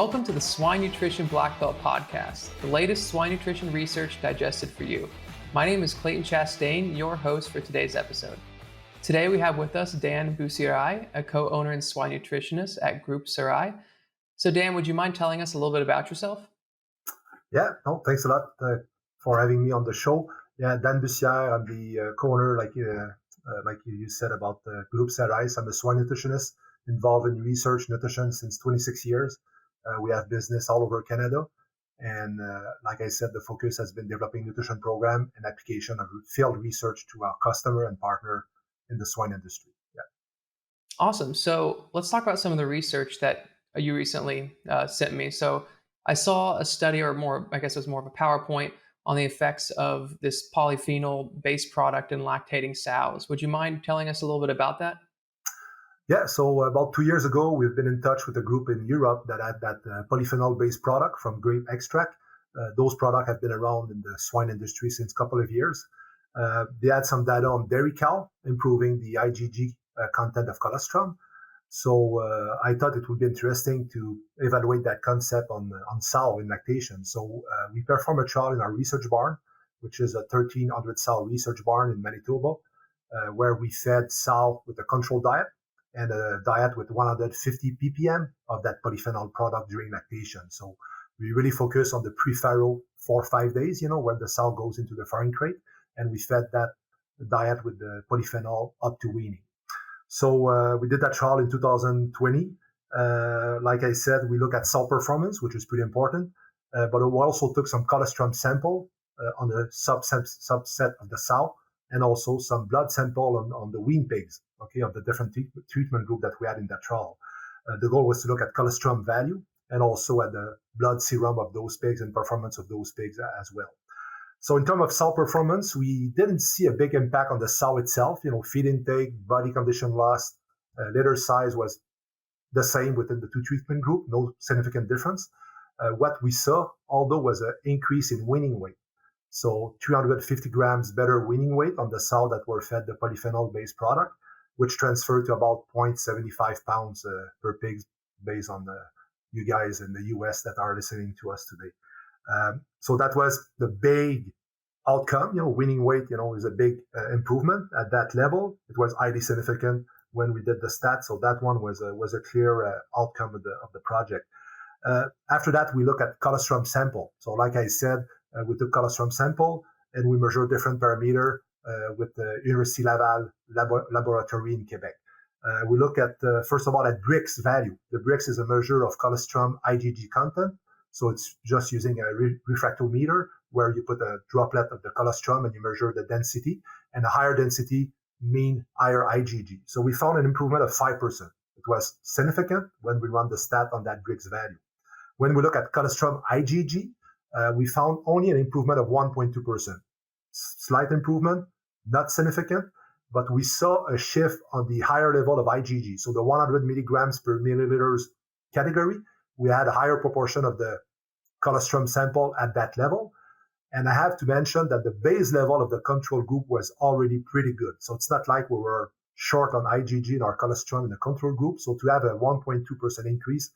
Welcome to the Swine Nutrition Black Belt Podcast, the latest swine nutrition research digested for you. My name is Clayton Chastain, your host for today's episode. Today we have with us Dan Bussières, a co-owner and swine nutritionist at Groupe Cérès. So Dan, would you mind telling us a little bit about yourself? Yeah, no, thanks a lot for having me on the show. Yeah, Dan Bussières, I'm the co-owner, like you said about Groupe Cérès. I'm a swine nutritionist involved in research nutrition since 26 years. We have business all over Canada. And like I said, the focus has been developing nutrition program and application of field research to our customer and partner in the swine industry. Yeah. Awesome. So let's talk about some of the research that you recently sent me. So I saw a study, or more, I guess it was more of a PowerPoint, on the effects of this polyphenol-based product in lactating sows. Would you mind telling us a little bit about that? Yeah, so about 2 years ago, we've been in touch with a group in Europe that had that polyphenol-based product from grape extract. Those products have been around in the swine industry since a couple of years. They had some data on dairy cow, improving the IgG content of colostrum. So I thought it would be interesting to evaluate that concept on sow in lactation. So we performed a trial in our research barn, which is a 1,300 sow research barn in Manitoba, where we fed sow with a controlled diet and a diet with 150 ppm of that polyphenol product during lactation. So we really focus on the pre-farrow 4 or 5 days, when the sow goes into the farrowing crate, and we fed that diet with the polyphenol up to weaning. So we did that trial in 2020. Like I said, we look at sow performance, which is pretty important, but we also took some colostrum sample on the subset of the sow, and also some blood sample on the wean pigs, of the different treatment group that we had in that trial. The goal was to look at colostrum value and also at the blood serum of those pigs and performance of those pigs as well. So in terms of sow performance, we didn't see a big impact on the sow itself. Feed intake, body condition loss, litter size was the same within the two treatment group, no significant difference. What we saw, although, was an increase in weaning weight. So 350 grams better weaning weight on the sow that were fed the polyphenol-based product, which transferred to about 0.75 pounds per pig, based on you guys in the US that are listening to us today. So that was the big outcome. Weaning weight, is a big improvement at that level. It was highly significant when we did the stats. So that one was a clear outcome of the project. After that, we look at colostrum sample. So like I said, we took colostrum sample and we measured different parameter with the University Laval laboratory in Quebec. We look at, first of all, at Brix value. The Brix is a measure of colostrum IgG content. So it's just using a refractometer where you put a droplet of the colostrum and you measure the density, and a higher density mean higher IgG. So we found an improvement of 5%. It was significant when we run the stat on that Brix value. When we look at colostrum IgG, we found only an improvement of 1.2%. Slight improvement, not significant, but we saw a shift on the higher level of IgG. So the 100 milligrams per milliliters category, we had a higher proportion of the colostrum sample at that level. And I have to mention that the base level of the control group was already pretty good. So it's not like we were short on IgG in our colostrum in the control group. So to have a 1.2% increase,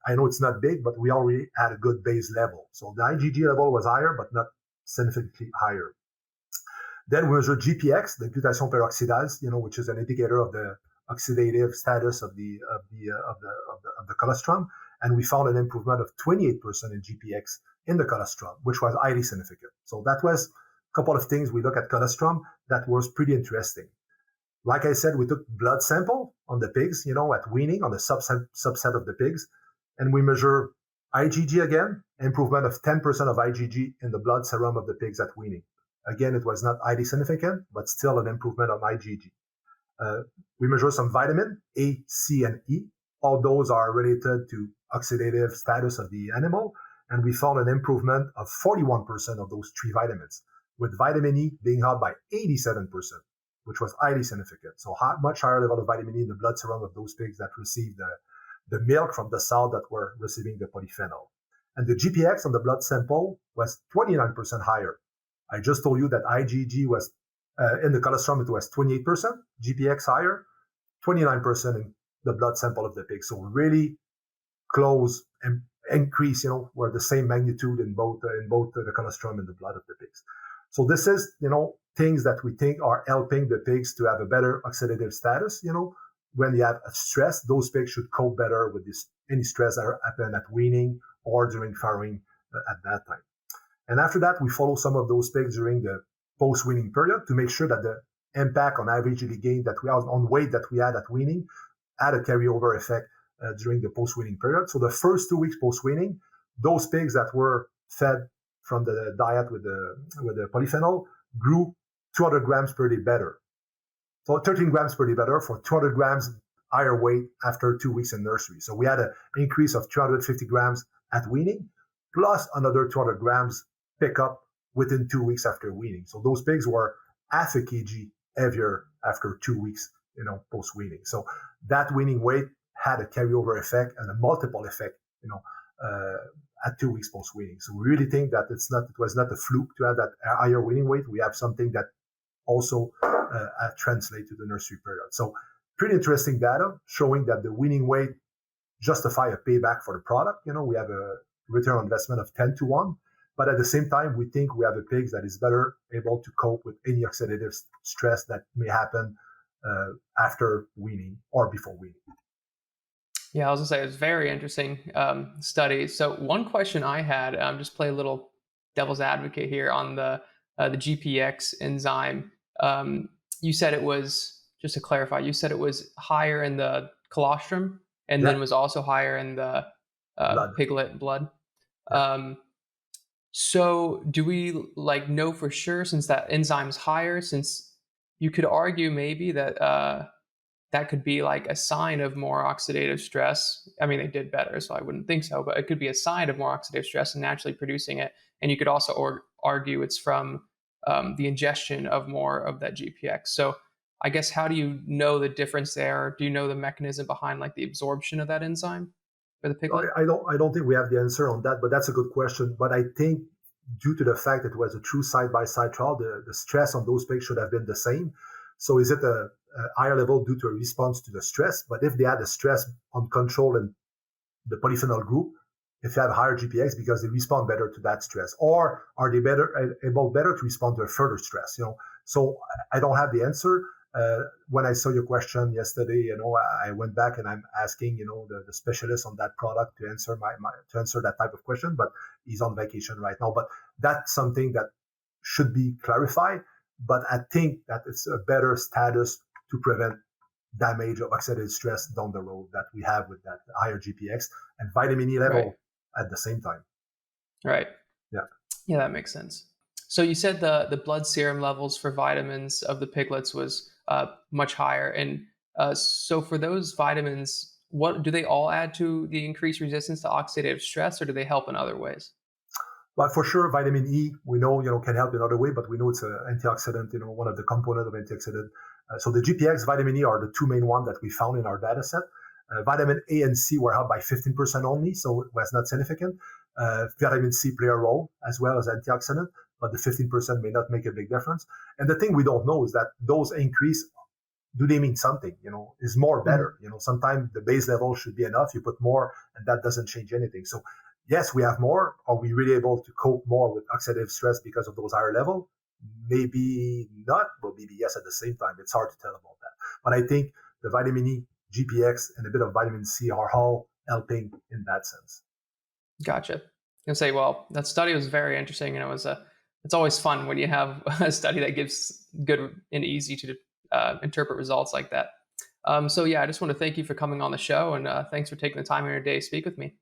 I know it's not big, but we already had a good base level. So the IgG level was higher, but not significantly higher. Then we measured GPX, the glutathione peroxidase, which is an indicator of the oxidative status of the colostrum, and we found an improvement of 28% in GPX in the colostrum, which was highly significant. So that was a couple of things we look at colostrum that was pretty interesting. Like I said, we took blood sample on the pigs, at weaning on the subset of the pigs, and we measure IgG again, improvement of 10% of IgG in the blood serum of the pigs at weaning. Again, it was not highly significant, but still an improvement on IgG. We measure some vitamin A, C, and E. All those are related to oxidative status of the animal, and we found an improvement of 41% of those 3 vitamins, with vitamin E being up by 87%. Which was highly significant. So much higher level of vitamin E in the blood serum of those pigs that received the milk from the sow that were receiving the polyphenol. And the GPX on the blood sample was 29% higher. I just told you that IgG was, in the colostrum, it was 28%, GPX higher, 29% in the blood sample of the pig. So really close and increase, were the same magnitude in both the colostrum and the blood of the pigs. So this is, things that we think are helping the pigs to have a better oxidative status. When you have a stress, those pigs should cope better with any stress that happen at weaning or during farrowing at that time. And after that, we follow some of those pigs during the post-weaning period to make sure that the impact on average daily gain that we have on weight that we had at weaning had a carryover effect during the post-weaning period. So the first 2 weeks post-weaning, those pigs that were fed from the diet with the polyphenol grew 200 grams per day better. So 13 grams per day better for 200 grams higher weight after 2 weeks in nursery. So we had an increase of 250 grams at weaning, plus another 200 grams pickup within 2 weeks after weaning. So those pigs were half a kg heavier after 2 weeks, post-weaning. So that weaning weight had a carryover effect and a multiple effect, at 2 weeks post-weaning. So we really think that it was not a fluke to have that higher weaning weight. We have something that also translate to the nursery period. So pretty interesting data showing that the weaning weight justify a payback for the product. We have a return on investment of 10 to 1, but at the same time, we think we have a pig that is better able to cope with any oxidative stress that may happen after weaning or before weaning. Yeah, I was gonna say it's very interesting study. So one question I had, just play a little devil's advocate here on the GPX enzyme. You said it was, just to clarify, you said it was higher in the colostrum and then was also higher in the piglet blood. Yeah. So do we know for sure, since that enzyme is higher, since you could argue maybe that that could be a sign of more oxidative stress. I mean, they did better, so I wouldn't think so, but it could be a sign of more oxidative stress and naturally producing it. And you could also argue it's from the ingestion of more of that GPX. So I guess, how do you know the difference there? Do you know the mechanism behind the absorption of that enzyme for the piglet? I don't think we have the answer on that, but that's a good question. But I think due to the fact that it was a true side-by-side trial, the stress on those pigs should have been the same. So is it a higher level due to a response to the stress? But if they had the stress on control in the polyphenol group, if you have higher GPX because they respond better to that stress, or are they able to respond to a further stress? So I don't have the answer. When I saw your question yesterday, I went back and I'm asking, the specialist on that product to answer to answer that type of question, but he's on vacation right now. But that's something that should be clarified. But I think that it's a better status to prevent damage of oxidative stress down the road that we have with that higher GPX and vitamin E level at the same time. Right. Yeah. Yeah, that makes sense. So you said the blood serum levels for vitamins of the piglets was much higher. And so for those vitamins, what do they all add to the increased resistance to oxidative stress, or do they help in other ways? But for sure, vitamin E, we know, can help in other way, but we know it's an antioxidant, one of the components of antioxidant. So the GPX, vitamin E are the two main ones that we found in our data set. Vitamin A and C were up by 15% only, so it was not significant. Vitamin C play a role as well as antioxidant, but the 15% may not make a big difference. And the thing we don't know is that those increase, do they mean something? Is more better? Sometimes the base level should be enough. You put more and that doesn't change anything. So yes, we have more. Are we really able to cope more with oxidative stress because of those higher levels? Maybe not, but maybe yes at the same time. It's hard to tell about that. But I think the vitamin E, GPX, and a bit of vitamin C are all helping in that sense. Gotcha. I can say, well, that study was very interesting, and it's always fun when you have a study that gives good and easy to interpret results like that. So yeah, I just want to thank you for coming on the show, and thanks for taking the time in your day to speak with me.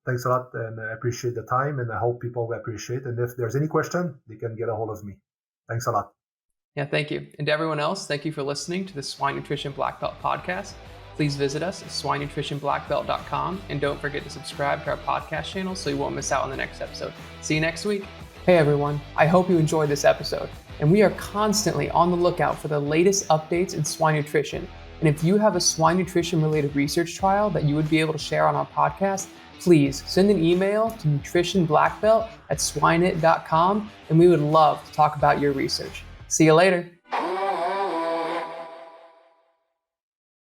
Thanks a lot, and I appreciate the time, and I hope people will appreciate. And if there's any question, they can get a hold of me. Thanks a lot. Yeah, thank you. And to everyone else, thank you for listening to the Swine Nutrition Black Belt podcast. Please visit us at swinenutritionblackbelt.com, and don't forget to subscribe to our podcast channel so you won't miss out on the next episode. See you next week. Hey everyone, I hope you enjoyed this episode, and we are constantly on the lookout for the latest updates in swine nutrition. And if you have a swine nutrition related research trial that you would be able to share on our podcast, please send an email to nutritionblackbelt@swineit.com, and we would love to talk about your research. See you later.